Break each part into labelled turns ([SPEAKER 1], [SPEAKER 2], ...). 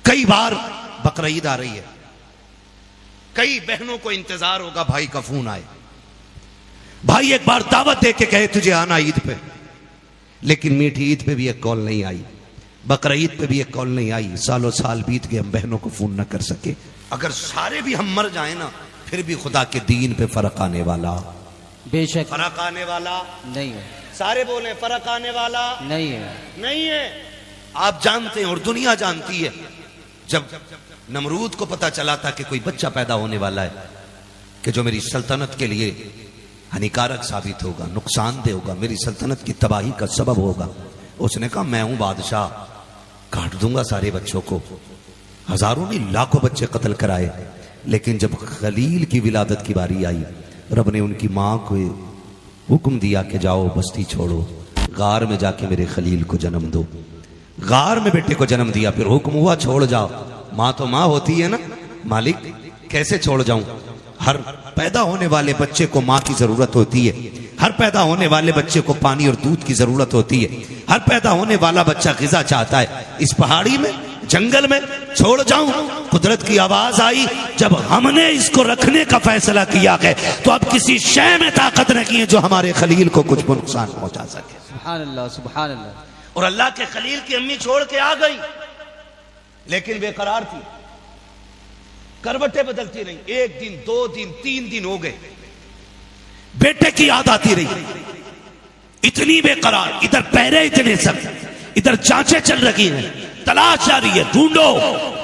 [SPEAKER 1] कई बार बकरा ईद आ रही है, कई बहनों को इंतजार होगा भाई का फोन आए, भाई एक बार दावत दे के कहे तुझे आना ईद पे, लेकिन मीठी ईद पे भी एक कॉल नहीं आई, बकरा ईद पे भी एक कॉल नहीं आई। सालों साल बीत गए, हम बहनों को फोन न कर सके। अगर सारे भी हम मर जाए ना, फिर भी खुदा के दीन पे फर्क आने वाला,
[SPEAKER 2] बेशक
[SPEAKER 1] फर्क आने वाला
[SPEAKER 2] नहीं है।
[SPEAKER 1] सारे बोले फर्क आने वाला
[SPEAKER 2] नहीं है,
[SPEAKER 1] नहीं है। आप जानते हैं और दुनिया जानती है, जब नमरूद को पता चला था कि कोई बच्चा पैदा होने वाला है कि जो मेरी सल्तनत के लिए हानिकारक साबित होगा, नुकसानदेह होगा, मेरी सल्तनत की तबाही का सबब होगा, उसने कहा मैं हूं बादशाह, काट दूंगा सारे बच्चों को। हजारों नहीं लाखों बच्चे कत्ल कराए, लेकिन जब खलील की विलादत की बारी आई, रब ने उनकी मां को हुक्म दिया कि जाओ बस्ती छोड़ो, गार में जाके मेरे खलील को जन्म दो। गार में बेटे को जन्म दिया, फिर हुक्म हुआ छोड़ जाओ। मां तो मां होती है ना, मालिक कैसे छोड़ जाऊं? हर पैदा होने वाले बच्चे को मां की जरूरत होती है, हर पैदा होने वाले बच्चे को पानी और दूध की जरूरत होती है, हर पैदा होने वाला बच्चा ग़िज़ा चाहता है। इस पहाड़ी में, जंगल में छोड़ जाऊं? कुदरत की आवाज आई, जब हमने इसको रखने का फैसला किया है तो अब किसी शय में ताकत नहीं है जो हमारे खलील को कुछ नुकसान पहुंचा सके।
[SPEAKER 2] सुभान अल्लाह, सुभान अल्लाह।
[SPEAKER 1] और अल्लाह के खलील की अम्मी छोड़ के आ गई, लेकिन बेकरार थी, करवटें बदलती रही। एक दिन, 2 दिन, 3 दिन हो गए, बेटे की याद आती रही, इतनी बेकरार, इधर पैरे इतने सख्त, इधर जांचें चल रही हैं, तलाश जारी है, ढूंढो,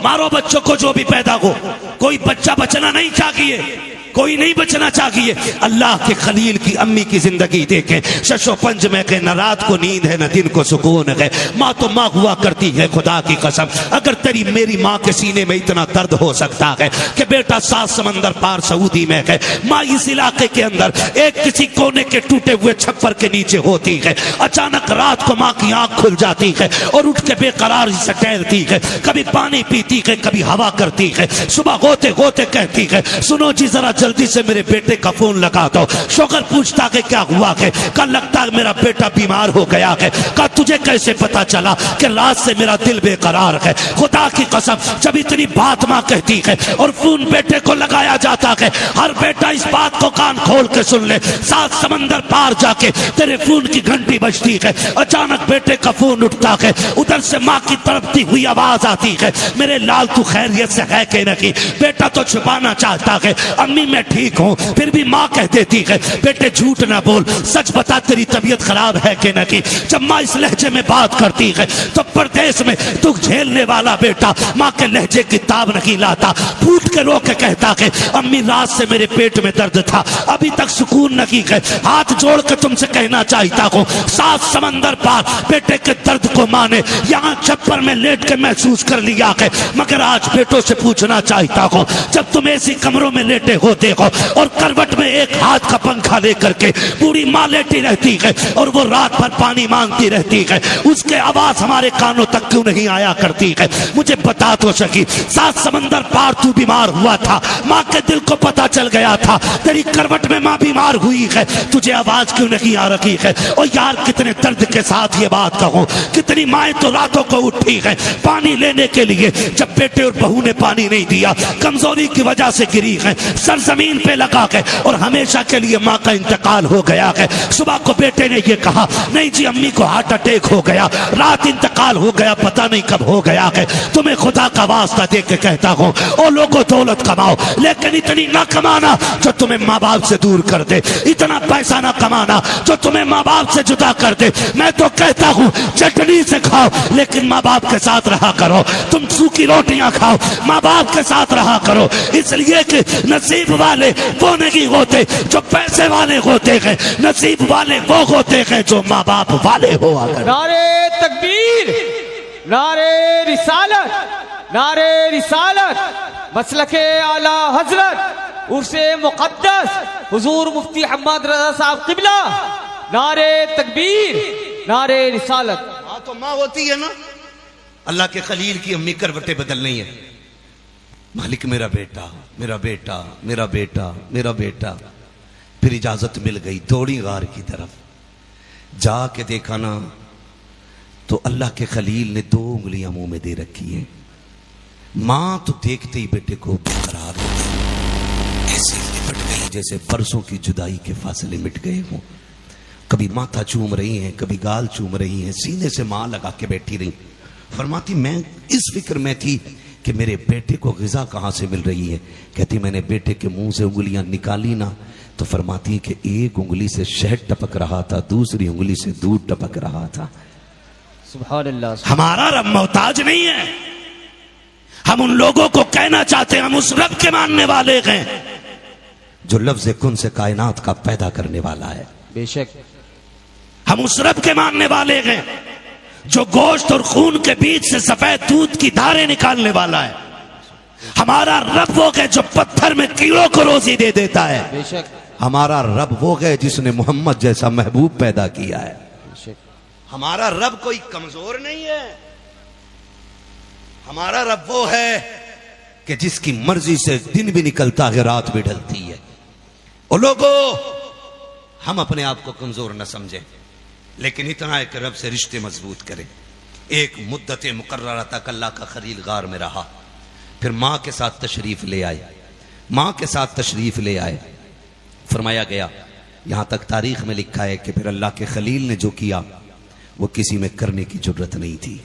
[SPEAKER 1] मारो बच्चों को जो भी पैदा हो। कोई बच्चा बचना नहीं चाहिए, कोई नहीं बचना चाहिए। अल्लाह के खलील की अम्मी की जिंदगी देखें, शशो पंज में के न रात को नींद है न दिन को सुकून है। माँ तो माँ हुआ करती है, खुदा की कसम। अगर तेरी मेरी माँ के सीने में इतना दर्द हो सकता है कि बेटा 7 समंदर पार सऊदी में है, माँ इस इलाके के अंदर एक किसी कोने के टूटे हुए छप्पर के नीचे होती है, अचानक रात को माँ की आंख खुल जाती है और उठ के बेकरार से टहलती है, कभी पानी पीती है, कभी हवा करती है, सुबह होते होते कहती है सुनो जी जरा जल्दी से मेरे बेटे का फोन लगा दो। शोकर पूछता है क्या हुआ है? कल लगता है मेरा बेटा बीमार हो गया है। कहा तुझे कैसे पता चला? कि रात से मेरा दिल बेकरार है। खुदा की कसम, जब इतनी बात मां कहती है और फोन बेटे को लगाया जाता है, हर बेटा इस बात को कान खोल के सुन ले, 7 समंदर पार जाके तेरे फोन की घंटी बजती है, अचानक बेटे का फोन उठता है, उधर से मां की तड़पती हुई आवाज आती है, मेरे लाल तू खैरियत से है कि नहीं? बेटा तो छुपाना चाहता है, अम्मी मैं ठीक हूं, फिर भी मां कह देती है बेटे झूठ ना बोल, सच बता तेरी तबीयत खराब है कि नहीं? जब मां इस लहजे में बात करती है तो परदेश में दुख झेलने वाला बेटा मां के लहजे की ताब नहीं लाता, फूट के रो के कहता है अम्मी रात से मेरे पेट में दर्द था, अभी तक सुकून नहीं है, हाथ जोड़ के तुमसे कहना चाहता हूं 7 समंदर पार बेटे के दर्द को मां ने यहां छप्पर में लेट के महसूस कर लिया है, मगर आज बेटों से पूछना चाहता हूं जब तुम ऐसी कमरों में लेटे होते हो और करवट में एक हाथ का पंखा लेकर के पूरी मां लेटी रहती है और वो रात भर पानी मांगती रहती है, उसके आवाज हमारे कानों तक क्यों नहीं आया करती है? मुझे बता तो सकी, 7 समंदर पार तू बीमार हुआ था, मां के दिल को पता चल गया था तेरी करवट में मां बीमार हुई है, तुझे आवाज क्यों नहीं आ रही है? और यार कितने दर्द के साथ ये बात कहूं, कितनी माएं तो रातों को उठी है पानी लेने के लिए, जब बेटे और बहू ने पानी नहीं दिया, कमजोरी की वजह से गिरी है, सरजमीन पे लगा के और हमेशा के लिए मां का इंतकाल हो गया है। सुबह को बेटे ने ये कहा नहीं जी अम्मी को हार्ट अटैक हो गया, रात इंतकाल हो गया, पता नहीं कब हो गया है। तुम्हें खुदा का वास्ता दे के कहता हूं ओ लोगों दौलत कमाओ, लेकिन इतनी ना कमाना जो तुम्हें माँ बाप से दूर कर दे, इतना पैसा ना कमाना जो तुम्हें माँ बाप से जुदा कर दे। मैं तो कहता हूं चटनी से खाओ लेकिन माँ बाप के साथ रहा करो, तुम सूखी रोटियां खाओ माँ बाप के साथ रहा करो, इसलिए कि नसीब वाले वो नहीं होते जो पैसे वाले होते हैं, नसीब वाले वो होते हैं जो माँ बाप वाले हो।
[SPEAKER 2] नारे तकबीर, नारे रिसालत, नारे रिसालत, मसलके आला हजरत उर्से मुकद्दस हुजूर मुफ्ती अहमद रजा साहब किबला, नारे तकबीर, नारे रिसालत।
[SPEAKER 1] माँ तो माँ होती है ना। अल्लाह के खलील की अम्मी करवटें बदल रही है, मालिक मेरा बेटा, मेरा बेटा, मेरा बेटा, मेरा बेटा। फिर इजाजत मिल गई, दौड़ी गार की तरफ, जाके देखा ना तो अल्लाह के खलील ने 2 उंगलियां मुंह में दे रखी हैं। मां तो देखते ही बेटे को बेकरार हो गई, ऐसे लिपट गई जैसे बरसों की जुदाई के फासले मिट गए हों। कभी माथा चूम रही हैं, कभी गाल चूम रही हैं, सीने से मां लगा के बैठी रही। फरमाती मैं इस फिक्र में थी कि मेरे बेटे को ग़िज़ा कहाँ से मिल रही है। कहती मैंने बेटे के मुंह से उंगलियां निकाली ना तो फरमाती कि एक उंगली से शहद टपक रहा था, दूसरी उंगली से दूध टपक रहा था।
[SPEAKER 2] सुभान अल्लाह।
[SPEAKER 1] हमारा रब मोहताज नहीं है। हम उन लोगों को कहना चाहते हैं हम उस रब के मानने वाले हैं जो लफ्ज़ कुन से कायनात का पैदा करने वाला है।
[SPEAKER 2] बेशक
[SPEAKER 1] हम उस रब के मानने वाले हैं जो गोश्त और खून के बीच से सफेद दूध की धारें निकालने वाला है। हमारा रब वो है जो पत्थर में कीड़ों को रोजी दे देता है।
[SPEAKER 2] बेशक
[SPEAKER 1] हमारा रब वो है जिसने मोहम्मद जैसा महबूब पैदा किया है।
[SPEAKER 2] बेशक
[SPEAKER 1] हमारा रब कोई कमजोर नहीं है। हमारा रब वो है कि जिसकी मर्जी से दिन भी निकलता है, रात भी ढलती है। और लोगों, हम अपने आप को कमजोर न समझें, लेकिन इतना है कि रब से रिश्ते मजबूत करें। एक मुद्दत मुकर्ररा तक अल्लाह का खलील गार में रहा, फिर मां के साथ तशरीफ ले आए। मां के साथ तशरीफ ले आए, फरमाया गया, यहां तक तारीख में लिखा है कि फिर अल्लाह के खलील ने जो किया वो किसी में करने की जरूरत नहीं थी।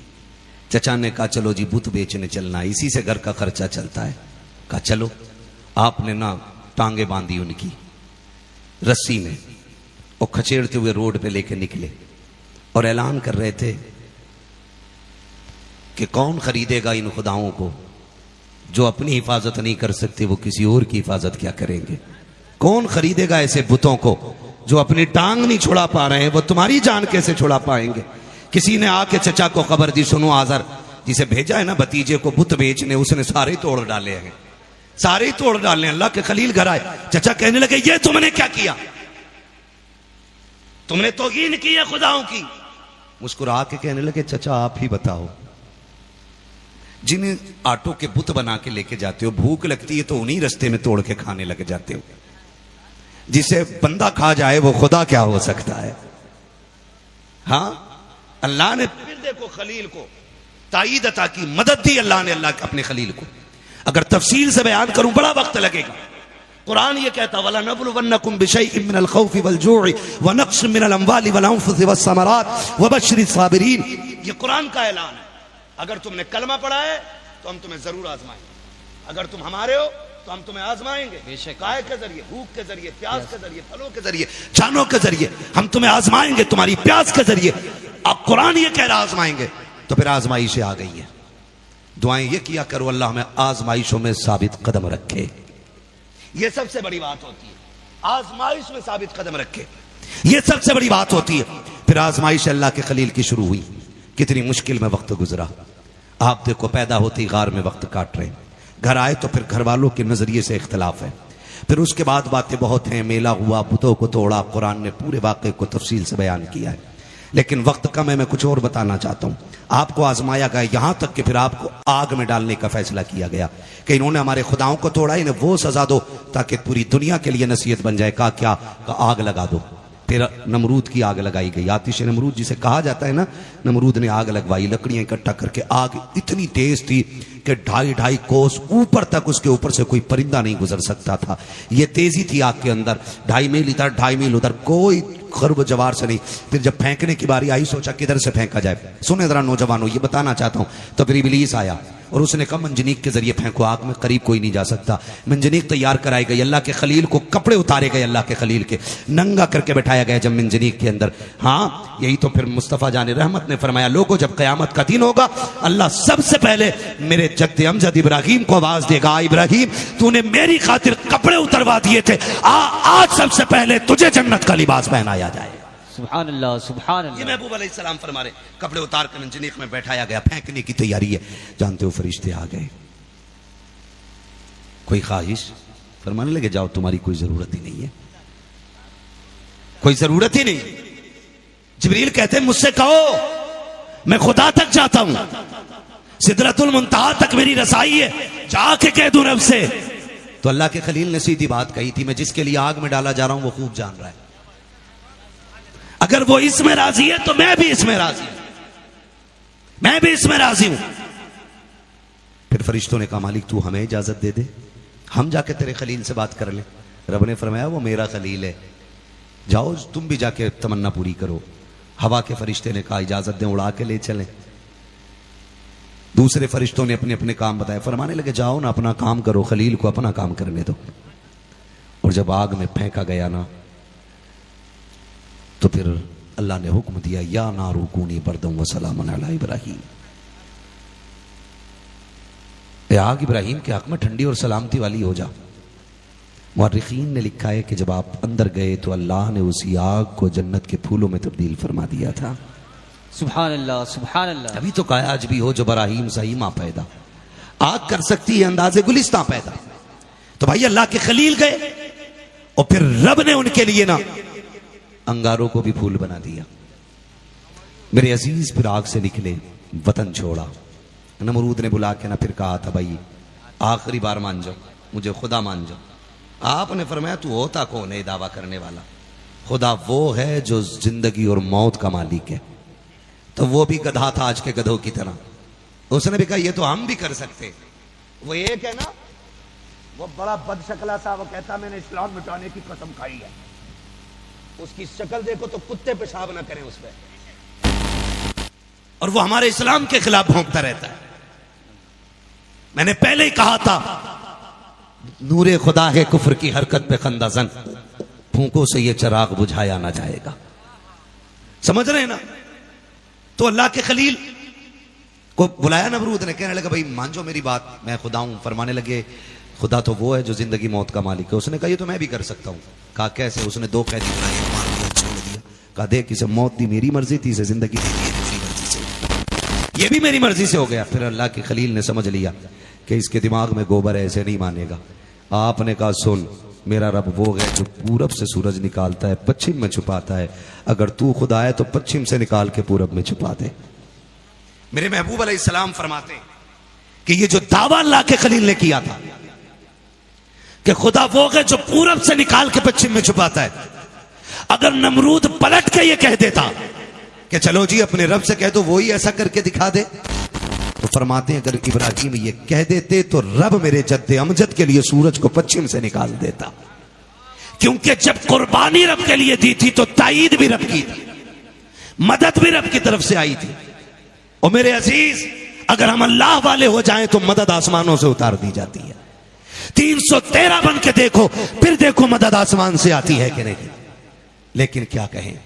[SPEAKER 1] चचा ने कहा चलो जी बुत बेचने चलना, इसी से घर का खर्चा चलता है। कहा चलो। आपने ना टांगे बांधी उनकी रस्सी में और खचेड़ते हुए रोड पे लेके निकले और ऐलान कर रहे थे कि कौन खरीदेगा इन खुदाओं को जो अपनी हिफाजत नहीं कर सकते, वो किसी और की हिफाजत क्या करेंगे। कौन खरीदेगा ऐसे बुतों को जो अपनी टांग नहीं छुड़ा पा रहे हैं, वो तुम्हारी जान कैसे छुड़ा पाएंगे। किसी ने आके चचा को खबर दी, सुनो आजर जिसे भेजा है ना भतीजे को बुत बेचने, उसने सारे तोड़ डाले हैं, सारे तोड़ डाले। अल्लाह के खलील घर आए, चचा कहने लगे ये तुमने क्या किया, तुमने तौहीन की है खुदाओं की। मुस्कुरा के कहने लगे चचा आप ही बताओ, जिन्हें आटो के बुत बना के लेके जाते हो, भूख लगती है तो उन्हीं रास्ते में तोड़ के खाने लग जाते हो। जिसे बंदा खा जाए वो खुदा क्या हो सकता है। हाँ, अल्लाह ने फिर देखो खलील को ताईद अता की, मदद दी अल्लाह ने अल्लाह के अपने खलील को। अगर तफसील से बयान करूं बड़ा वक्त लगेगा। कुरान ये कहता वला नबलुवन्नकुम बिशैइन मिनल खौफि वल जू'i व नक़्सिन मिनल अम्वालि वल अनफुसि वस समरात व बश्शिरिस साबिरीन। ये कुरान का ऐलान है। अगर तुमने कलमा पढ़ा है तो हम तुम्हें जरूर आजमाएंगे। अगर तुम हमारे हो तो हम तुम्हें आजमाएंगे। काय के जरिए, भूख के जरिए, प्यास के जरिए, फलों के जरिए, जानों के जरिए हम तुम्हें आजमाएंगे, तुम्हारी प्यास के जरिए। अब कुरान ये कह रहा आजमाएंगे, तो फिर आजमाइशें आ गई है। दुआएं ये किया करो अल्लाह हमें आजमाइशों में साबित कदम रखे। ये सबसे बड़ी बात होती है, आजमाइश में साबित कदम रखे, ये सबसे बड़ी बात होती है। फिर आजमाइश अल्लाह के खलील की शुरू हुई। कितनी मुश्किल में वक्त गुजरा। आप देखो पैदा होते ही गार में वक्त काट रहे हैं, घर आए तो फिर घर वालों के नजरिए से इख्तलाफ है। फिर उसके बाद बातें बहुत हैं, मेला हुआ, बुतों को तोड़ा, कुरान ने पूरे वाक़े को तफसील से बयान किया है। लेकिन वक्त कम है, मैं कुछ और बताना चाहता हूँ। आपको आजमाया गया यहां तक कि फिर आपको आग में डालने का फैसला किया गया कि इन्होंने हमारे खुदाओं को तोड़ा, इन्हें वो सजा दो ताकि पूरी दुनिया के लिए नसीहत बन जाए। कहा क्या? कहा आग लगा दो। फिर नमरूद की आग लगाई गई, आतिश नमरूद जिसे कहा जाता है ना, नमरूद ने आग लगवाई, लकड़ियां इकट्ठा करके। आग इतनी तेज थी कि 2.5 कोस ऊपर तक उसके ऊपर से कोई परिंदा नहीं गुजर सकता था। ये तेजी थी आग के अंदर। 2.5 मील इधर, 2.5 मील उधर, कोई खरब जवार से नहीं। फिर जब फेंकने की बारी आई, सोचा किधर से फेंका जाए। सुने जरा नौजवानों, ये बताना चाहता हूं। तो फिर इब्लीस आया और उसने कहा मंजनीक के जरिए फेंको, आग में करीब कोई नहीं जा सकता। मंजनीक तैयार कराई गई, अल्लाह के खलील को कपड़े उतारे गए, अल्लाह के खलील के नंगा करके बैठाया गया जब मंजनीक के अंदर। हाँ, यही तो फिर मुस्तफ़ा जान रहमत ने फरमाया, लोगों जब क़यामत का दिन होगा अल्लाह सबसे पहले मेरे जद्द अमजद इब्राहिम को आवाज देगा, इब्राहिम तूने मेरी खातिर कपड़े उतरवा दिए थे, आज सबसे पहले तुझे जन्नत का लिबास पहनाया जाए।
[SPEAKER 2] सुभान अल्लाह, सुभान अल्लाह।
[SPEAKER 1] ये महबूब अलैहिस्सलाम फरमा रहे, कपड़े उतार कर मंजनीक में बैठाया गया, फेंकने की तैयारी है। जानते हो फरिश्ते आ गए, कोई ख्वाहिश, फरमाने लगे जाओ तुम्हारी कोई जरूरत ही नहीं है, कोई जरूरत ही नहीं। जिब्रील कहते हैं मुझसे कहो मैं खुदा तक जाता हूं, सिदरतुल मुंतहा तक मेरी रसाई है, जाके कह दूं रब से। तो अल्लाह के खलील ने सीधी बात कही थी, मैं जिसके लिए आग में डाला जा रहा हूं वो खूब जान रहा है। अगर वो इसमें राजी है तो मैं भी इसमें राजी हूं, मैं भी इसमें राजी हूं। फिर फरिश्तों ने कहा मालिक तू हमें इजाजत दे दे, हम जाके तेरे खलील से बात कर लें। रब ने फरमाया वो मेरा खलील है, जाओ तुम भी जाके तमन्ना पूरी करो। हवा के फरिश्ते ने कहा इजाजत दें, उड़ा के ले चलें। दूसरे फरिश्तों ने अपने अपने काम बताए, फरमाने लगे जाओ ना अपना काम करो, खलील को अपना काम करने दो। और जब आग में फेंका गया ना तो फिर अल्लाह ने हुक्म दिया या नारू कूनी बरदम व सलामन अला इब्राहीम, आग इब्राहिम के हक में ठंडी और सलामती वाली हो जा। मुअर्रिखीन ने लिखा है कि जब आप अंदर गए तो अल्लाह ने उसी आग को जन्नत के फूलों में तब्दील फरमा दिया था।
[SPEAKER 2] सुभान अल्लाह, सुभान अल्लाह।
[SPEAKER 1] अभी तो कहा आज भी हो जो बराहीम सही माँ पैदा, आग कर सकती है अंदाजे गुलिस्तां पैदा। तो भाई अल्लाह के खलील गए और फिर रब ने उनके लिए ना अंगारों को भी फूल बना दिया। मेरे अजीज फिर आग से निकले, वतन छोड़ा। नमरूद ने बुला के ना फिर कहा था भाई आखिरी बार मान जाओ, मुझे खुदा मान जाओ। आपने फरमाया तू होता कौन है दावा करने वाला? खुदा वो है जो जिंदगी और मौत का मालिक है। तो वो भी गधा था आज के गधों की तरह। उसने भी कहा ये तो हम भी कर सकते। वो एक है ना, वो बड़ा बदशकला सा, वो कहता मैंने इस्लाम मिटाने की कसम खाई है। उसकी शक्ल देखो तो कुत्ते पेशाब ना करें उस पर, और वो हमारे इस्लाम के खिलाफ भौंकता रहता है। मैंने पहले ही कहा था नूरे खुदा है कुफ्र की हरकत पे खंदाजन, फूंकों से ये चिराग बुझाया ना जाएगा। समझ रहे हैं ना? तो अल्लाह के खलील को बुलाया नमरूद ने, कहने लगा भाई मान जाओ मेरी बात, मैं खुदा हूं। फरमाने लगे खुदा तो वो है जो जिंदगी मौत का मालिक है। उसने कहा ये तो मैं भी कर सकता हूं। कहा कैसे? उसने दो कैदी बनाए, मार दिया, छोड़ दिया। कहा देख इसे मौत दी मेरी मर्जी थी, इसे जिंदगी दी मेरी मर्जी से, ये भी मेरी मर्जी से हो गया। फिर अल्लाह के खलील ने समझ लिया कि इसके दिमाग में गोबर है, ऐसे नहीं मानेगा। आपने कहा सुन, मेरा रब वो है जो पूरब से सूरज निकालता है, पश्चिम में छुपाता है। अगर तू खुदा है तो पश्चिम से निकाल के पूरब में छुपा दे। मेरे महबूब अलैहिस्सलाम फरमाते कि ये जो दावा अल्लाह के खलील ने किया था कि खुदा वो है जो पूरब से निकाल के पश्चिम में छुपाता है, अगर नमरूद पलट के ये कह देता कि चलो जी अपने रब से कह दो वो ही ऐसा करके दिखा दे, तो फरमाते हैं अगर इब्राहिम ये कह देते तो रब मेरे जद्दे अमजद के लिए सूरज को पश्चिम से निकाल देता। क्योंकि जब कुर्बानी रब के लिए दी थी तो ताईद भी रब की थी, मदद भी रब की तरफ से आई थी। और मेरे अजीज अगर हम अल्लाह वाले हो जाएं तो मदद आसमानों से उतार दी जाती है। 313 बन के देखो, फिर देखो मदद आसमान से आती है कि नहीं। लेकिन क्या कहें,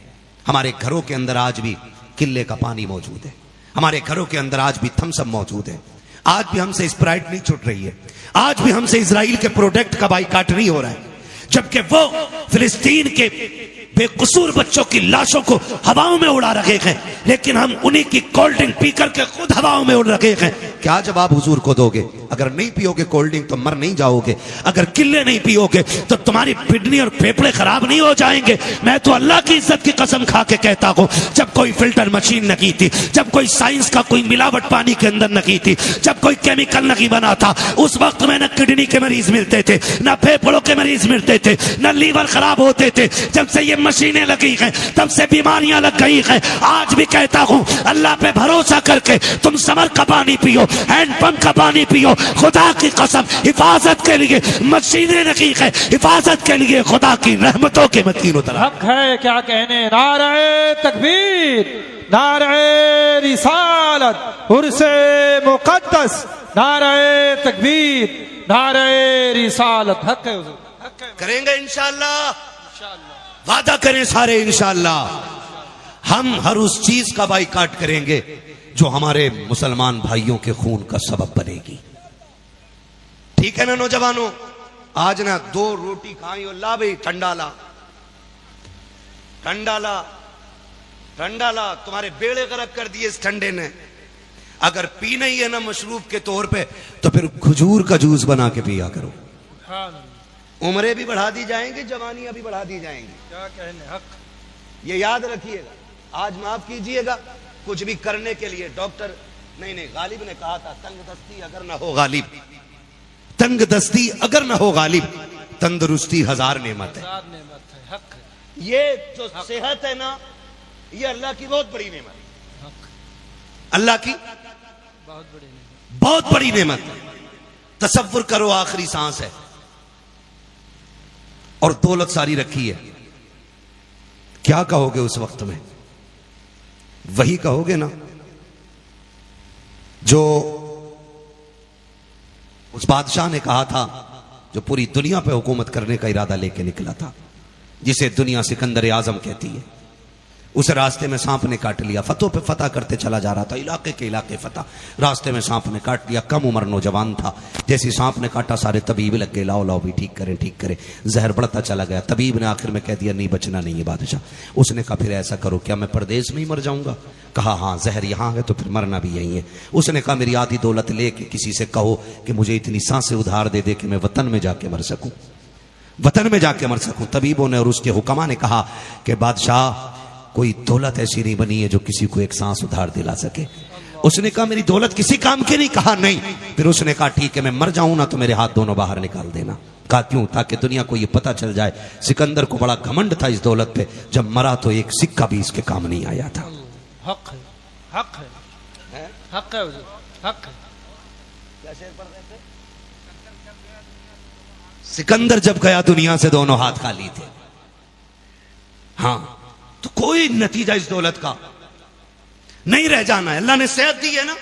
[SPEAKER 1] हमारे घरों के अंदर आज भी किले का पानी मौजूद है, हमारे घरों के अंदर आज भी थम्स अप मौजूद है, आज भी हमसे स्प्राइट नहीं छूट रही है, आज भी हमसे इजराइल के प्रोडक्ट का बाइकाट नहीं हो रहा है। जबकि वो फिलिस्तीन के बेकसूर बच्चों की लाशों को हवाओं में उड़ा रखे हैं, लेकिन हम उन्हीं की कोल्ड ड्रिंक पी करके खुद हवाओं में उड़ रखे हैं। क्या जवाब हुजूर को दोगे? अगर नहीं पियोगे कोल्ड ड्रिंक तो मर नहीं जाओगे, अगर किले नहीं पियोगे तो तुम्हारी किडनी और फेफड़े खराब नहीं हो जाएंगे। मैं तो अल्लाह की इज्जत की कसम खा के कहता हूं, जब कोई फिल्टर मशीन नहीं थी, जब कोई साइंस का कोई मिलावट पानी के अंदर नहीं थी, जब कोई केमिकल नहीं बना था, उस वक्त में न किडनी के मरीज मिलते थे, न फेफड़ों के मरीज मिलते थे, न लीवर खराब होते थे। जब से ये मशीनें लगी हैं तब से बीमारियां लग गई हैं। आज भी कहता हूं अल्लाह पे भरोसा करके तुम समर का पानी पियो, हैंडपंप का पानी पियो। खुदा की कसम हिफाजत के लिए मशीनें लगी हैं, हिफाजत के लिए खुदा की रहमतों के मकीनों तरह
[SPEAKER 3] हक है। क्या कहने, नारे तकबीर, नारे रिसालत, उर्से मुकद्दस, नारे तकबीर, नारे रिसालत। हक है हुजूर, हक है।
[SPEAKER 1] करेंगे इंशाअल्लाह, वादा करें सारे इंशाअल्लाह। हम हर उस चीज का बाइकाट करेंगे जो हमारे मुसलमान भाइयों के खून का सबब बनेगी। ठीक है ना नौजवानों? आज ना 2 रोटी खाई और ला भाई ठंडा ला, ठंडा ला, ठंडा ला। तुम्हारे बेड़े गर्क कर दिए इस ठंडे ने। अगर पीना ही है ना मशरूब के तौर पे तो फिर खजूर का जूस बना के पिया करो। उम्रें भी बढ़ा दी जाएंगी, जवानियां भी बढ़ा दी जाएंगी।
[SPEAKER 3] क्या कहने, हक।
[SPEAKER 1] ये याद रखिएगा, आज माफ कीजिएगा, कुछ भी करने के लिए डॉक्टर नहीं गालिब ने कहा था तंगदस्ती अगर ना हो गालिब, तंगदस्ती अगर ना हो गालिब, तंदुरुस्ती 1000 नेमत है।
[SPEAKER 3] हक।
[SPEAKER 1] ये जो सेहत है ना, ये अल्लाह की बहुत बड़ी नेमत है, अल्लाह की बहुत बड़ी नेमत है। तसव्वुर करो आखिरी सांस है और दौलत सारी रखी है, क्या कहोगे उस वक्त में? वही कहोगे ना जो उस बादशाह ने कहा था, जो पूरी दुनिया पे हुकूमत करने का इरादा लेके निकला था, जिसे दुनिया सिकंदर आजम कहती है। उस रास्ते में सांप ने काट लिया, फतों पे फतह करते चला जा रहा था, इलाके के इलाके फतह, रास्ते में सांप ने काट लिया। कम उम्र नौजवान था, जैसे सांप ने काटा सारे तबीब लग गए, लाओ लाओ भी ठीक करें ठीक करें। जहर बढ़ता चला गया, तबीब ने आखिर में कह दिया नहीं बचना नहीं है बादशाह। उसने कहा फिर ऐसा करो, क्या मैं परदेश में ही मर जाऊंगा? कहा हाँ, जहर यहां है तो फिर मरना भी यही है। उसने कहा मेरी आधी दौलत लेके किसी से कहो कि मुझे इतनी सांसें उधार दे दे कि मैं वतन में जाके मर सकूं, वतन में जाके मर सकूं। तबीबों ने और उसके हुक्मा ने कहा कि बादशाह कोई दौलत ऐसी नहीं बनी है जो किसी को एक सांस उधार दिला सके। उसने कहा मेरी दौलत किसी काम की नहीं? कहा नहीं। फिर उसने कहा ठीक है, मैं मर जाऊं ना तो मेरे हाथ दोनों बाहर निकाल देना। कहा क्यों? ताकि दुनिया को ये पता चल जाए सिकंदर को बड़ा घमंड था इस दौलत पे, जब मरा तो एक सिक्का भी इसके काम नहीं आया था।
[SPEAKER 3] हक है, हक है, हक है, हक है।
[SPEAKER 1] सिकंदर जब गया दुनिया से दोनों हाथ खाली थे। हाँ, तो कोई नतीजा इस दौलत का नहीं रह जाना है। अल्लाह ने सेहत दी है ना,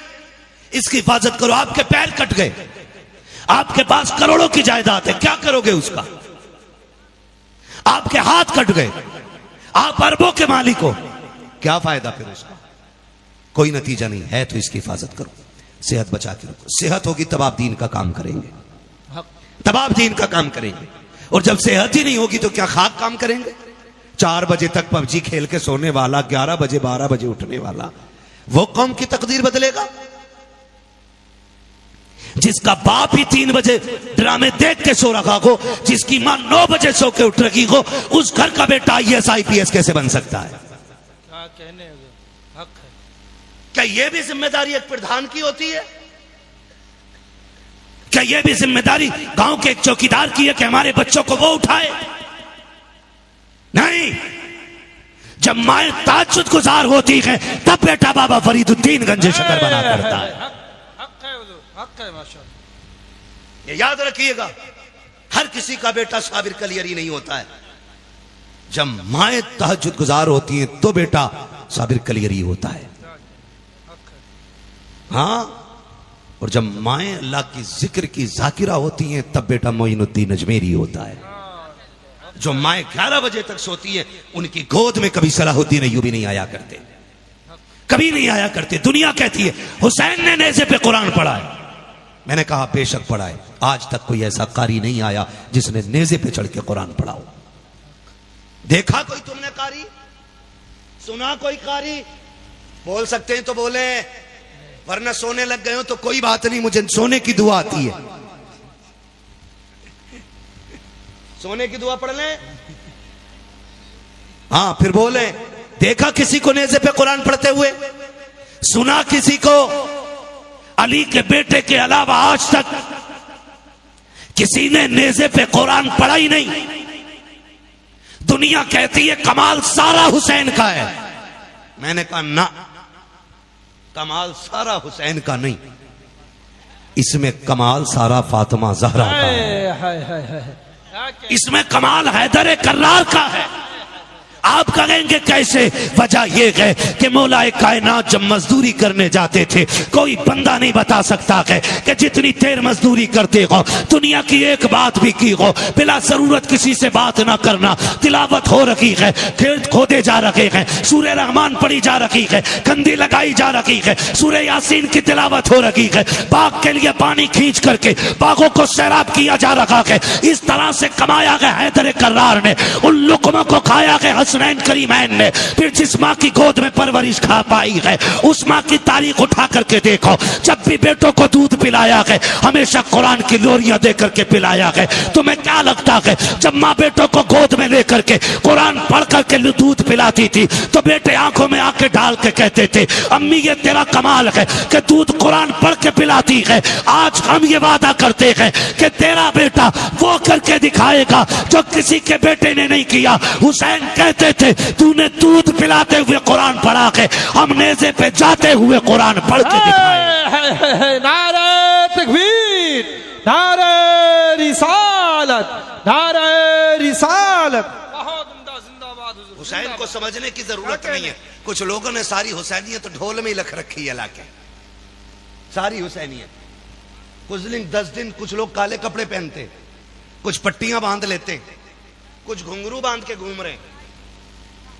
[SPEAKER 1] इसकी हिफाजत करो। आपके पैर कट गए, आपके पास करोड़ों की जायदाद है, क्या करोगे उसका? आपके हाथ कट गए, आप अरबों के मालिक हो, क्या फायदा फिर उसका? कोई नतीजा नहीं है। तो इसकी हिफाजत करो, सेहत बचा के रखो। सेहत होगी तब आप दीन का काम करेंगे, तब आप दीन का काम करेंगे। और जब सेहत ही नहीं होगी तो क्या खाक काम करेंगे? 4 बजे तक पबजी खेल के सोने वाला, 11 बजे 12 बजे उठने वाला, वो कौम की तकदीर बदलेगा? जिसका बाप ही 3 बजे ड्रामे देख के सो रखा हो, जिसकी मां 9 बजे सो के उठ रही हो, उस घर का बेटा IAS IPS कैसे बन सकता है?
[SPEAKER 3] कहने हक है।
[SPEAKER 1] क्या यह भी जिम्मेदारी एक प्रधान की होती है? क्या यह भी जिम्मेदारी गांव के एक चौकीदार की है कि हमारे बच्चों को वो उठाए? नहीं। जब माए ताज्जुद गुजार होती है तब बेटा बाबा फरीदुद्दीन गंजे शकर बना करता है।
[SPEAKER 3] हक है माशाअल्लाह।
[SPEAKER 1] ये याद रखिएगा, हर किसी का बेटा साबिर कलियरी नहीं होता है। जब माए तहज्जुद गुजार होती हैं तो बेटा साबिर कलियरी होता है। हाँ, और जब माए अल्लाह की जिक्र की जाकिरा होती हैं तब बेटा मोइनुद्दीन अजमेरी होता है। जो माए 11 बजे तक सोती है, उनकी गोद में कभी सलाहुद्दीन अय्यूबी नहीं आया करते, कभी नहीं आया करते। दुनिया कहती है हुसैन ने नेज़े पे कुरान पढ़ा है। मैंने कहा बेशक पढ़ा है, आज तक कोई ऐसा कारी नहीं आया जिसने नेज़े पे चढ़ के कुरान पढ़ा हो। देखा कोई तुमने कारी? सुना कोई कारी? बोल सकते हैं तो बोले, वरना सोने लग गए हो तो कोई बात नहीं, मुझे सोने की दुआ आती है। सोने की दुआ पढ़ लें। हाँ, फिर बोले देखा किसी को नेज़े पे कुरान पढ़ते हुए? सुना किसी को? अली के बेटे के अलावा आज तक किसी ने नेज़े पे कुरान पढ़ा ही नहीं। दुनिया कहती है कमाल सारा हुसैन का है। मैंने कहा ना, कमाल सारा हुसैन का नहीं, इसमें कमाल सारा फातिमा ज़हरा का है। इसमें कमाल हैदर कर्रार का है। आप कहेंगे कैसे? वजह यह है कि मौलाए कायनात जब मजदूरी करने जाते थे, कोई बंदा नहीं बता सकता है कि जितनी देर मजदूरी करते हो दुनिया की एक बात भी की हो, बिला जरूरत किसी से बात ना करना। तिलावत हो रही है, खेत खोदे जा रहे हैं, सूरह रहमान पढ़ी जा रही है, कंधी लगाई जा रही है, सूरह यासीन की तिलावत हो रही है, बाग के लिए पानी खींच करके बागों को सैराब किया जा रहा है। इस तरह से कमाया गया हैदर कर्रार ने, उन लुकमों को खाया गया हसनैन करीमैन ने। फिर जिस माँ की गोद में परवरिश खा पाई है, उस माँ की तारीख उठा करके देखो। जब भी बेटों को दूध पिलाया है, हमेशा कुरान की लोरियां दे करके पिलाया है। तुम्हें क्या लगता है जब माँ बेटों को गोद में लेकर के कुरान पढ़ करके दूध पिलाती थी तो बेटे आंखों में आंखें डाल के कहते थे अम्मी ये तेरा कमाल है कि दूध कुरान पढ़ के पिलाती है। आज हम ये वादा करते हैं कि तेरा बेटा वो करके दिखाएगा जो किसी के बेटे ने नहीं किया। हुसैन कहते थे तूने दूध पिलाते हुए कुरान पढ़ा के, हम नेज़े पे जाते हुए कुरान पढ़ के दिखाए।
[SPEAKER 3] नारे तकबीर, रिसालत, नारे रिसालत। बहुत उम्दा, जिंदाबाद हुजूर।
[SPEAKER 1] हुसैन को समझने की जरूरत नहीं है। कुछ लोगों ने सारी हुसैनियत तो ढोल में ही रख रखी है लाके, सारी हुसैनियत। कुछ दिन 10 दिन कुछ लोग काले कपड़े पहनते, कुछ पट्टियां बांध लेते, कुछ घुंघरू बांध के घूम रहे,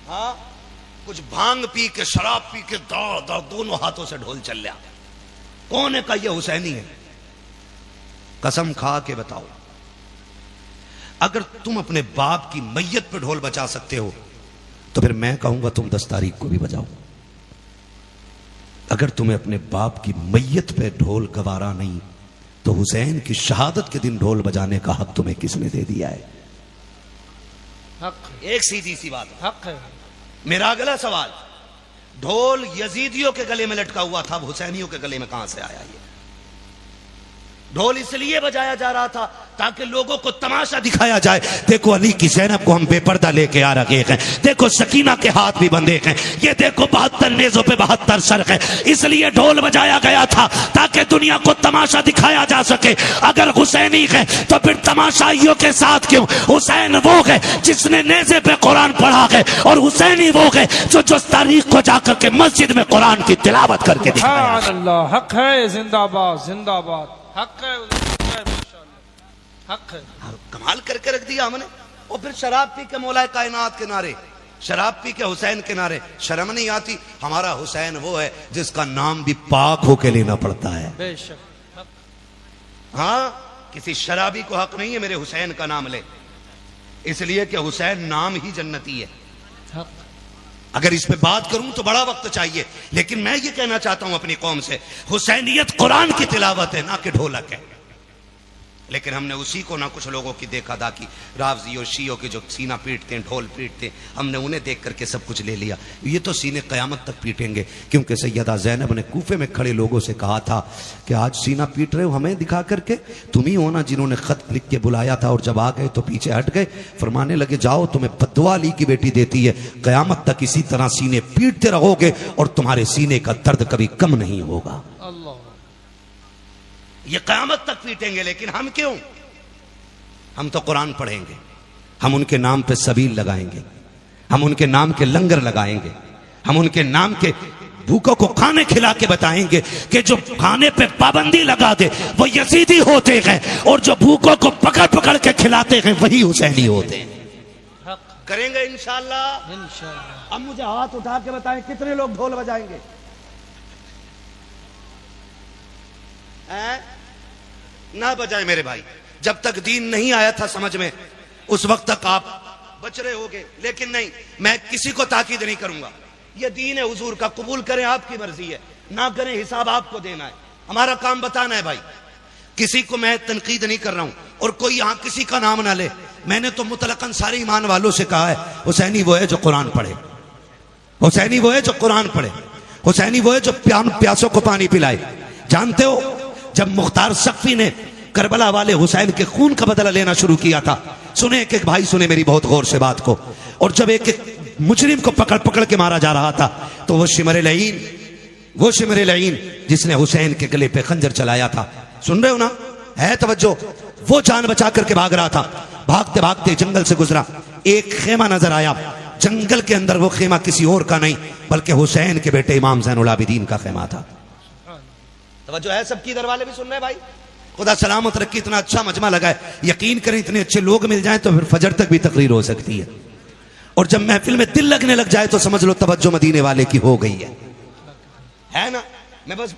[SPEAKER 1] हाँ, कुछ भांग पी के शराब पी के दौड़ दौड़ दोनों हाथों से ढोल चल रहा। कौन है का ये हुसैनी है? कसम खा के बताओ, अगर तुम अपने बाप की मैयत पे ढोल बजा सकते हो तो फिर मैं कहूंगा तुम 10 तारीख को भी बजाओ। अगर तुम्हें अपने बाप की मैयत पे ढोल गवारा नहीं तो हुसैन की शहादत के दिन ढोल बजाने का हक तुम्हें किसने दे दिया है?
[SPEAKER 3] हक,
[SPEAKER 1] एक सीधी सी बात।
[SPEAKER 3] हक है।
[SPEAKER 1] मेरा अगला सवाल, ढोल यजीदियों के गले में लटका हुआ था, अब हुसैनियों के गले में कहां से आया? ये ढोल इसलिए बजाया जा रहा था ताकि लोगों को तमाशा दिखाया जाए, देखो अली की ज़ैनब को हम बेपर्दा लेके आ रखे हैं, देखो सकीना के हाथ भी बंधे हैं, ये देखो 72 नेज़ों पे 72 सर है। इसलिए ढोल बजाया गया था ताकि दुनिया को तमाशा दिखाया जा सके। अगर हुसैनी है तो फिर तमाशाइयों के साथ क्यों? हुसैन वो है जिसने नेज़े पे कुरान पढ़ा है, और हुसैनी वो है जो तारीख को जाकर के मस्जिद में कुरान की तिलावत करके दिखाया।
[SPEAKER 3] अल्लाह, हक है, जिंदाबाद जिंदाबाद, हक है, हक है।
[SPEAKER 1] कमाल करके रख दिया हमने। और फिर शराब पी के मौलाए कायनात के नारे, शराब पी के हुसैन के नारे, शर्म नहीं आती? हमारा हुसैन वो है जिसका नाम भी पाक होके लेना पड़ता है।
[SPEAKER 3] बेशक।
[SPEAKER 1] हाँ, किसी शराबी को हक नहीं है मेरे हुसैन का नाम ले, इसलिए कि हुसैन नाम ही जन्नती है।
[SPEAKER 3] हक।
[SPEAKER 1] अगर इस पे बात करूं तो बड़ा वक्त चाहिए, लेकिन मैं ये कहना चाहता हूं अपनी कौम से, हुसैनियत कुरान की तिलावत है, ना कि ढोलक है। लेकिन हमने उसी को ना कुछ लोगों की देखा दाखी, रावजी और शियों के जो सीना पीटते हैं, ढोल पीटते हैं, हमने उन्हें देख करके सब कुछ ले लिया। ये तो सीने कयामत तक पीटेंगे, क्योंकि सैयदा ज़ैनब ने कूफे में खड़े लोगों से कहा था कि आज सीना पीट रहे हो हमें दिखा करके, तुम ही हो ना जिन्होंने खत लिख के बुलाया था और जब आ गए तो पीछे हट गए। फरमाने लगे जाओ, तुम्हें बद्दुआ अली की बेटी देती है, कयामत तक इसी तरह सीने पीटते रहोगे और तुम्हारे सीने का दर्द कभी कम नहीं होगा।
[SPEAKER 3] अल्लाह,
[SPEAKER 1] ये कयामत तक पीटेंगे, लेकिन हम क्यों? हम तो कुरान पढ़ेंगे, हम उनके नाम पे सबील लगाएंगे, हम उनके नाम के लंगर लगाएंगे, हम उनके नाम के भूखों को खाने खिला के बताएंगे कि जो खाने पे पाबंदी लगा दे वो यजीदी होते हैं, और जो भूखों को पकड़ पकड़ के खिलाते हैं वही हुसैनी होते हैं। करेंगे इंशाअल्लाह।
[SPEAKER 3] इंशाअल्लाह।
[SPEAKER 1] अब मुझे हाथ उठा के बताएं कितने लोग ढोल बजाएंगे? ना बजाए मेरे भाई, जब तक दीन नहीं आया था समझ में उस वक्त तक आप बच रहे होगे, लेकिन नहीं, मैं किसी को ताकीद नहीं करूंगा। ये दीन है हुजूर का, कबूल करें आपकी मर्जी है, ना करें हिसाब आपको देना है, हमारा काम बताना है भाई। किसी को मैं तनकीद नहीं कर रहा हूं, और कोई यहां किसी का नाम ना ले। मैंने तो मुतलकन सारे ईमान वालों से कहा है, हुसैनी वो है जो कुरान पढ़े, हुसैनी वो है जो कुरान पढ़े, हुसैनी वो है जो प्यासों को पानी पिलाए। जानते हो जब मुख्तार सख्फी ने करबला वाले हुसैन के खून का बदला लेना शुरू किया था, सुने एक एक भाई, सुने मेरी बहुत गौर से बात को, और जब एक एक मुजरिम को पकड़ पकड़ के मारा जा रहा था तो वो शिमर लईन जिसने हुसैन के गले पे खंजर चलाया था, सुन रहे हो ना, है तवज्जो, वो जान बचा करके भाग रहा था। भागते भागते जंगल से गुजरा, एक खेमा नजर आया, जंगल के अंदर वो खेमा किसी और का नहीं बल्कि हुसैन के बेटे इमाम ज़ैनुल आबिदीन का खेमा था। तवज्जो है सबकी, दरवाजे भी सुन रहे भाई, खुदा सलामत रखी। इतना अच्छा मजमा लगा है, यकीन करें इतने अच्छे लोग मिल जाएं तो फिर फजर तक भी तकरीर हो सकती है, और जब महफिल में दिल लगने लग जाए तो समझ लो तवज्जो मदीने वाले की हो गई है ना। मैं बस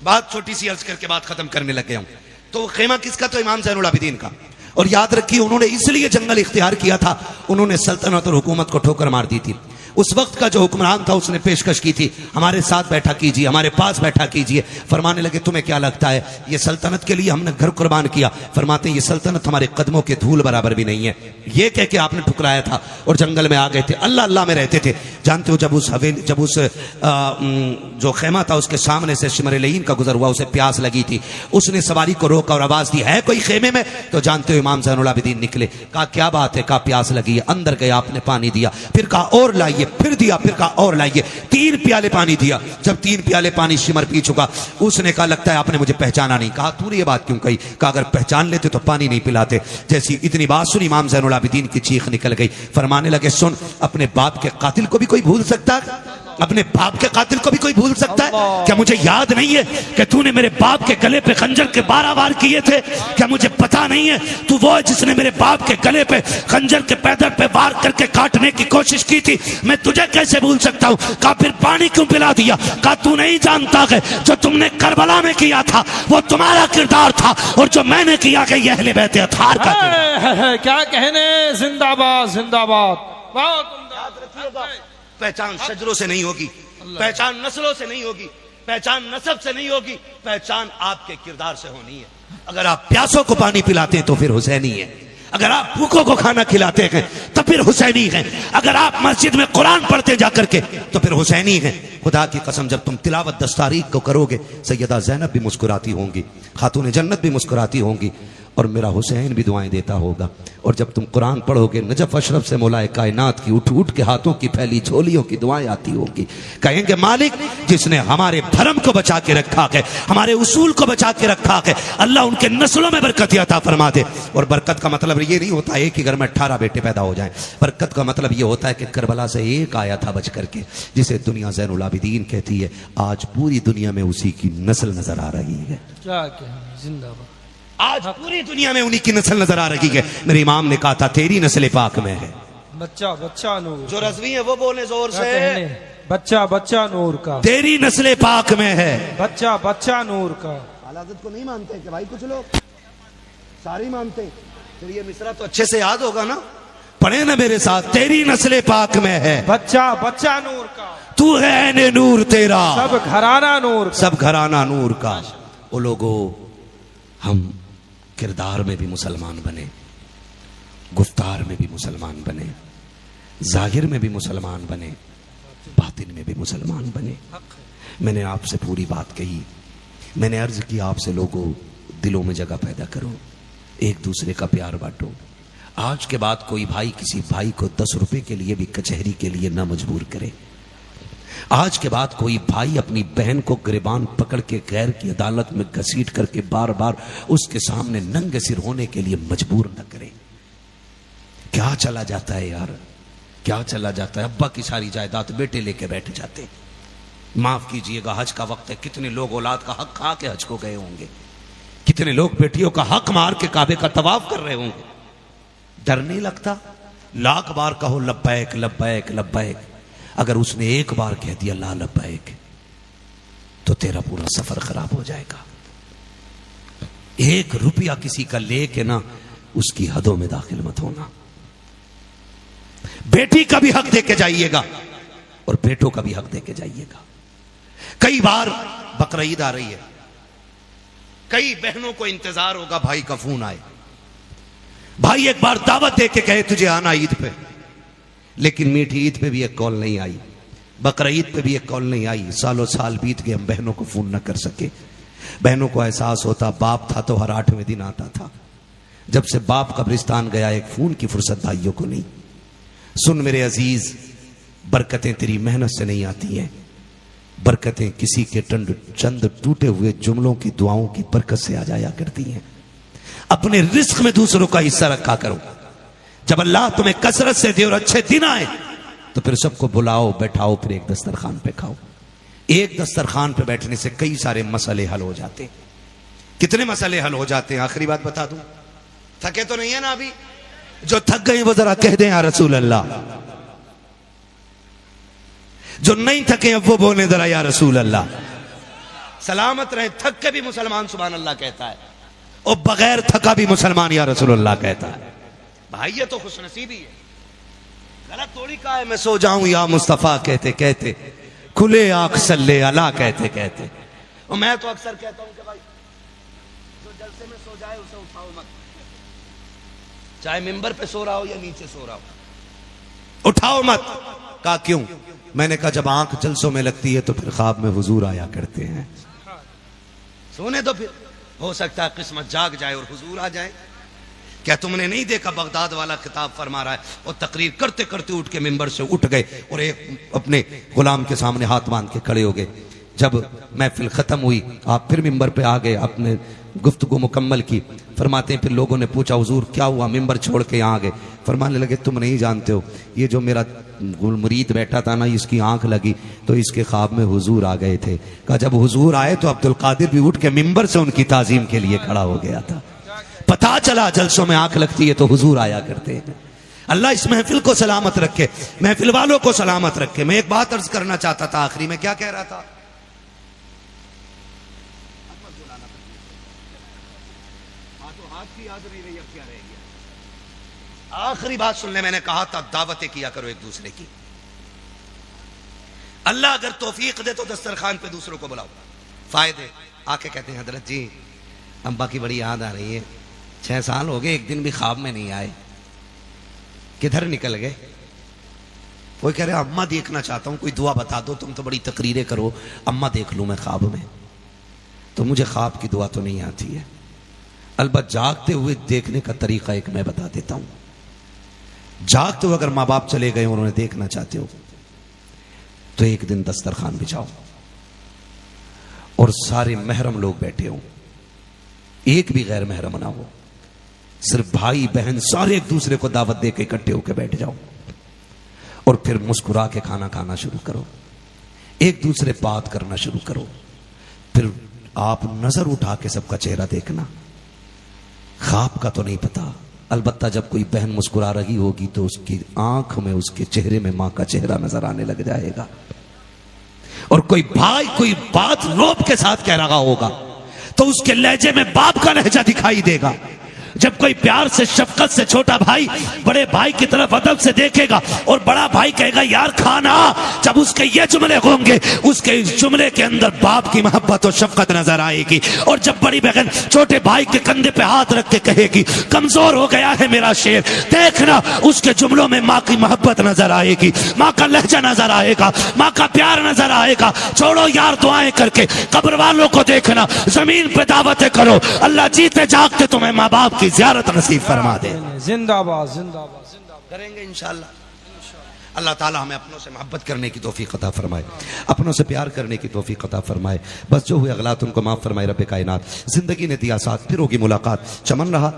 [SPEAKER 1] बात छोटी सी अर्ज करके बात खत्म करने लग गया हूं। तो खेमा किसका? तो इमाम ज़ैनुल आबिदीन का। और याद रखिए उन्होंने इसलिए जंगल इख्तियार किया था, उन्होंने सल्तनत और हुकूमत को ठोकर मार दी थी। उस वक्त का जो हुक्मरान था उसने पेशकश की थी, हमारे साथ बैठा कीजिए, हमारे पास बैठा कीजिए। फरमाने लगे तुम्हें क्या लगता है, ये सल्तनत के लिए हमने घर कुर्बान किया। फरमाते हैं ये सल्तनत हमारे कदमों के धूल बराबर भी नहीं है। ये कह के आपने ठुकराया था और जंगल में आ गए थे, अल्लाह अल्लाह में रहते थे। जानते हो जब उस जो खेमा था उसके सामने से शिमर लईन का गुजर हुआ, उसे प्यास लगी थी, उसने सवारी को रोका और आवाज दी है कोई खेमे में? तो जानते हो इमाम ज़ैनुल आबिदीन निकले, कहा क्या बात है? कहा प्यास लगी है। अंदर गया, आपने पानी दिया, फिर कहा और लाइए, लाइए, फिर दिया, फिर कहा और लाइए, 3 प्याले पानी दिया। जब 3 प्याले पानी शिमर पी चुका, उसने कहा लगता है आपने मुझे पहचाना नहीं। कहा तूने ये बात क्यों कही? कहा अगर पहचान लेते तो पानी नहीं पिलाते। जैसी इतनी बात सुनी, इमाम ज़ैनुल आबिदीन की चीख निकल गई। फरमाने लगे सुन, अपने बाप के कातिल को भी कोई भूल सकता है? अपने बाप के कातिल को भी कोई भूल सकता है? क्या मुझे याद नहीं है कि तूने मेरे बाप के गले पे खंजर के 12 वार किए थे? क्या मुझे पता नहीं है तू वो है जिसने मेरे बाप के गले पे खंजर के पैदल पे वार करके काटने की कोशिश की थी? मैं तुझे कैसे भूल सकता हूँ? कहा फिर पानी क्यों पिला दिया? कहा तू नहीं जानता है जो तुमने करबला में किया था वो तुम्हारा किरदार था, और जो मैंने किया कि यह अहले बैत अतहार का किरदार।
[SPEAKER 3] क्या कहने, जिंदाबाद जिंदाबाद। बहुत
[SPEAKER 1] याद रखिएगा, पहचान शजरों से नहीं होगी, पहचान नस्लों से नहीं होगी, पहचान नस्ब से नहीं होगी, पहचान आपके किरदार से होनी है। अगर आप प्यासों को पानी पिलाते हैं तो फिर हुसैनी है, अगर आप भूखों को खाना खिलाते हैं तो फिर हुसैनी है, अगर आप मस्जिद में कुरान पढ़ते जाकर के तो फिर हुसैनी है। खुदा की कसम, जब तुम तिलावत 10 तारीख को करोगे, सैयदा ज़ैनब भी मुस्कुराती होंगी, खातून जन्नत भी मुस्कुराती होंगी, और मेरा हुसैन भी दुआएं देता होगा। और जब तुम कुरान पढ़ोगे, नजफ अशरफ से मौलाए कायनात की उठ उठ के हाथों की फैली झोलियों की दुआएं आती होंगी। कहेंगे मालिक जिसने हमारे धर्म को बचा के रखा है, हमारे उसूल को बचा के रखा है, अल्लाह उनके नस्लों में बरकत अता फरमा दे। और बरकत का मतलब ये नहीं होता है कि घर में 18 बेटे पैदा हो जाएं। बरकत का मतलब ये होता है कि करबला से एक आया था बच करके, जिसे दुनिया ज़ैनुल आबिदीन कहती है। आज पूरी दुनिया में उसी की नस्ल नजर आ रही है।
[SPEAKER 3] क्या कहने, जिंदाबाद।
[SPEAKER 1] आज पूरी दुनिया में उन्हीं की नस्ल नजर आ रही है। मेरे इमाम ने कहा था तेरी नस्ल पाक में है।
[SPEAKER 3] बच्चा बच्चा नूर,
[SPEAKER 1] जो रज़वी है वो बोले जोर से,
[SPEAKER 3] बच्चा बच्चा नूर का,
[SPEAKER 1] तेरी नस्ल पाक में है।
[SPEAKER 3] बच्चा बच्चा नूर का।
[SPEAKER 1] हालात को नहीं मानते कि भाई, कुछ लोग सारे मानते। फिर ये मिसरा तो अच्छे से याद होगा ना, पढ़े ना मेरे साथ, तेरी नस्ल पाक में है,
[SPEAKER 3] बच्चा बच्चा नूर का,
[SPEAKER 1] तू है ऐने नूर तेरा,
[SPEAKER 3] सब घराना नूर का,
[SPEAKER 1] सब घराना नूर का। वो लोगों, हम किरदार में भी मुसलमान बने, गुफ्तार में भी मुसलमान बने, जाहिर में भी मुसलमान बने, बातिन में भी मुसलमान बने। मैंने आपसे पूरी बात कही, मैंने अर्ज की आपसे, लोगों दिलों में जगह पैदा करो, एक दूसरे का प्यार बांटो। आज के बाद कोई भाई किसी भाई को 10 रुपए के लिए भी कचहरी के लिए ना मजबूर करे। आज के बाद कोई भाई अपनी बहन को गिरबान पकड़ के गैर की अदालत में घसीट करके बार बार उसके सामने नंगे सिर होने के लिए मजबूर न करे। क्या चला जाता है यार, क्या चला जाता है। अब्बा की सारी जायदाद बेटे लेके बैठ जाते। माफ कीजिएगा, हज का वक्त है, कितने लोग औलाद का हक खा के हज को गए होंगे, कितने लोग बेटियों का हक मार के काबे का तवाफ कर रहे होंगे। डर नहीं लगता? लाख बार कहो लब्बैक लब्बैक लब्बैक, अगर उसने एक बार कह दिया ला लब्बैक तो तेरा पूरा सफर खराब हो जाएगा। 1 रुपया किसी का लेके ना उसकी हदों में दाखिल मत होना। बेटी का भी हक देके जाइएगा और बेटों का भी हक देके जाइएगा। कई बार बकरा ईद आ रही है, कई बहनों को इंतजार होगा भाई का फोन आए, भाई एक बार दावत दे के कहे तुझे आना ईद पे, लेकिन मीठी ईद पे भी एक कॉल नहीं आई, बकरा ईद पे भी एक कॉल नहीं आई। सालों साल बीत गए, हम बहनों को फोन न कर सके। बहनों को एहसास होता, बाप था तो हर 8वें दिन आता था। जब से बाप कब्रिस्तान गया, एक फोन की फुर्सत भाइयों को नहीं। सुन मेरे अजीज, बरकतें तेरी मेहनत से नहीं आती हैं, बरकतें किसी के चंद टूटे हुए जुमलों की दुआओं की बरकत से आ जाया करती हैं। अपने रिस्क में दूसरों का हिस्सा रखा करो। जब अल्लाह तुम्हें कसरत से दे और अच्छे दिन आए तो फिर सबको बुलाओ, बैठाओ, फिर एक दस्तरखान पे खाओ। एक दस्तरखान पे बैठने से कई सारे मसले हल हो जाते। कितने मसले हल हो जाते हैं? आखिरी बात बता दूं, थके तो नहीं है ना अभी? जो थक गए वो जरा कह दें या रसूल अल्लाह। जो नहीं थके अब वो बोले जरा या रसूल अल्लाह। सलामत रहे। थक के भी मुसलमान सुभान अल्लाह कहता है, और बगैर थका भी मुसलमान या रसूल अल्लाह कहता है। भाई ये तो खुशनसीबी है, गलत थोड़ी कहा है मैं सो जाऊं या मुस्तफा कहते कहते, खुले आंख सल्ले अला कहते कहते। और मैं तो अक्सर कहता हूं कि भाई जो जलसे में सो जाए उसे उठाओ मत, चाहे मिंबर पे सो रहा हो या नीचे सो रहा हो, उठाओ मत। कहा क्यों? मैंने कहा जब आंख जलसों में लगती है तो फिर ख्वाब में हुजूर आया करते हैं। सोने तो फिर हो सकता है किस्मत जाग जाए और हुजूर आ जाए। क्या तुमने नहीं देखा बगदाद वाला खिताब फरमा रहा है? और तकरीर करते करते उठ के मिंबर से उठ गए और एक अपने गुलाम के सामने हाथ बांध के खड़े हो गए। जब महफिल खत्म हुई आप फिर मिंबर पे आ गए, आपने गुफ्तगू मुकम्मल की। फरमाते हैं फिर लोगों ने पूछा हुजूर क्या हुआ, मिंबर छोड़ के यहाँ आ गए? फरमाने लगे तुम नहीं जानते हो, ये जो मेरा मुरीद बैठा था ना, इसकी आंख लगी तो इसके ख्वाब में हुजूर आ गए थे। कहा जब हुजूर आए तो अब्दुल कादिर भी उठ के मिंबर से उनकी ताजीम के लिए खड़ा हो गया था। पता चला जलसों में आंख लगती है तो हुजूर आया करते हैं। अल्लाह इस महफिल को सलामत रखे, महफिल वालों को सलामत रखे। मैं एक बात अर्ज करना चाहता था आखिरी में, क्या कह रहा था? आखिरी बात सुन ले, मैंने कहा था दावतें किया करो एक दूसरे की। अल्लाह अगर तौफीक दे तो दस्तरखान पे दूसरों को बुलाओ। फायदे आके कहते हैं हजरत जी अम्बा की बड़ी याद आ रही है, 6 साल हो गए, एक दिन भी ख्वाब में नहीं आए, किधर निकल गए? कोई कह रहे अम्मा देखना चाहता हूं, कोई दुआ बता दो, तुम तो बड़ी तकरीरें करो, अम्मा देख लूं मैं ख्वाब में। तो मुझे ख्वाब की दुआ तो नहीं आती है, अलबत् जागते हुए देखने का तरीका एक मैं बता देता हूं। जागते हुए अगर माँ बाप चले गए और उन्हें देखना चाहते हो तो एक दिन दस्तरखान बिछाओ और सारे महरम लोग बैठे हो, एक भी गैर महरम ना हो, सिर्फ भाई बहन सारे एक दूसरे को दावत दे के इकट्ठे होकर बैठ जाओ और फिर मुस्कुरा के खाना खाना शुरू करो, एक दूसरे बात करना शुरू करो। फिर आप नजर उठा के सबका चेहरा देखना। ख्वाब का तो नहीं पता, अलबत्ता जब कोई बहन मुस्कुरा रही होगी तो उसकी आंख में, उसके चेहरे में मां का चेहरा नजर आने लग जाएगा। और कोई भाई कोई बात रोब के साथ कह रहा होगा तो उसके लहजे में बाप का लहजा दिखाई देगा। जब कोई प्यार से शफकत से छोटा भाई बड़े भाई की तरफ अदब से देखेगा और बड़ा भाई कहेगा यार खाना, जब उसके ये जुमले होंगे उसके इस जुमले के अंदर बाप की मोहब्बत और शफकत नजर आएगी। और जब बड़ी बहन छोटे भाई के कंधे पे हाथ रख के कहेगी कमजोर हो गया है मेरा शेर, देखना उसके जुमलों में माँ की मोहब्बत नजर आएगी, माँ का लहजा नजर आएगा, माँ का प्यार नजर आएगा। छोड़ो यार दुआएं करके कब्र वालों को देखना, जमीन पे दावतें करो, अल्लाह जीते जागते तुम्हें माँ बाप की ज़ियारत नसीब फरमा दे।
[SPEAKER 3] जिंदाबाद जिंदाबाद जिंदाबाद
[SPEAKER 1] करेंगे इंशाअल्लाह। अल्लाह ताला हमें अपनों से मोहब्बत करने की तौफीक अता फरमाए, अपनों से प्यार करने की तौफीक अता फरमाए। बस जो हुए अगलात उनको माफ फरमाए रब कायनात। जिंदगी ने दिया साथ, फिर होगी मुलाकात। चमन रहा